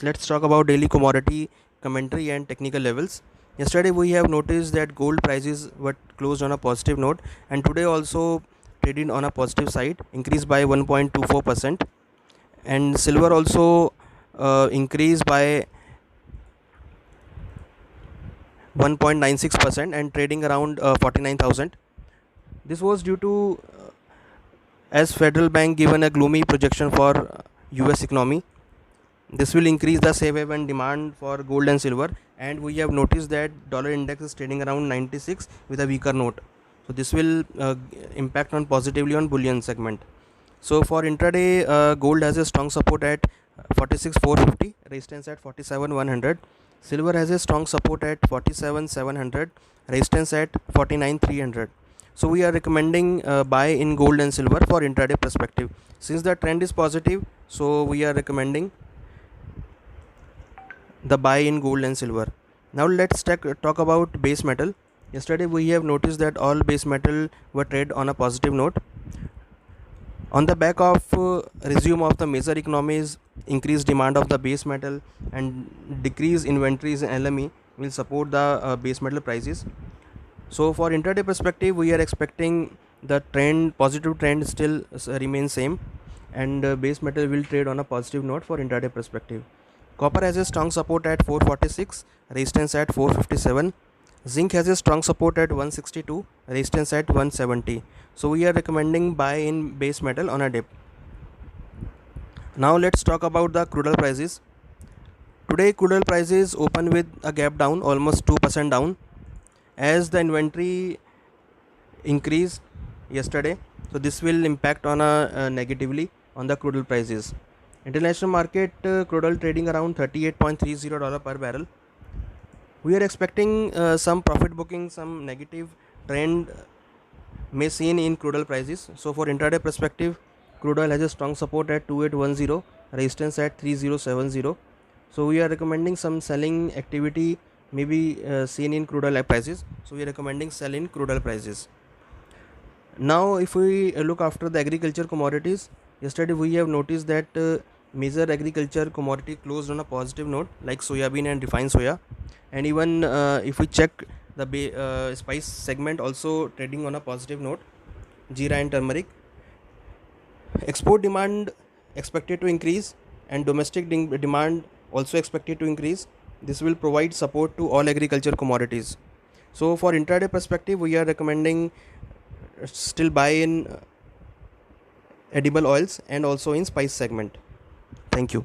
Let's talk about daily commodity commentary and technical levels. Yesterday we have noticed that gold prices were closed on a positive note, and today also traded on a positive side, increased by 1.24%, and silver also increased by 1.96% and trading around 49,000. This was due to as Federal Bank given a gloomy projection for US economy. This will increase the safe haven demand for gold and silver, and we have noticed that dollar index is trading around 96 with a weaker note. So this will impact on positively on bullion segment. So for intraday, gold has a strong support at 46,450, resistance at 47,100. Silver has a strong support at 47,700, resistance at 49,300. So we are recommending buy in gold and silver for intraday perspective. Since the trend is positive, so we are recommending the buy in gold and silver. Now let's talk about base metal. Yesterday we have noticed that all base metal were traded on a positive note. On the back of resume of the major economies, increased demand of the base metal and decreased inventories in LME will support the base metal prices. So for intraday perspective, we are expecting the positive trend still remains same, and base metal will trade on a positive note for intraday perspective. Copper has a strong support at 446, resistance at 457. Zinc has a strong support at 162, resistance at 170. So we are recommending buy in base metal on a dip. Now let's talk about the crude oil prices. Today crude oil prices open with a gap down, almost 2% down, as the inventory increased yesterday. So this will impact on a negatively on the crude oil prices. International market crude oil trading around $38.30 per barrel. We are expecting some profit booking, some negative trend may seen in crude oil prices. So for intraday perspective, crude oil has a strong support at 2810, resistance at 3070. So we are recommending some selling activity may be seen in crude oil prices. So we are recommending sell in crude oil prices. Now if we look after the agriculture commodities, yesterday we have noticed that major agriculture commodity closed on a positive note like soybean and refined soya, and even if we check the spice segment also trading on a positive note, jeera and turmeric. Export demand expected to increase and domestic demand also expected to increase. This will provide support to all agriculture commodities. So for intraday perspective, we are recommending still buy in edible oils and also in spice segment. Thank you.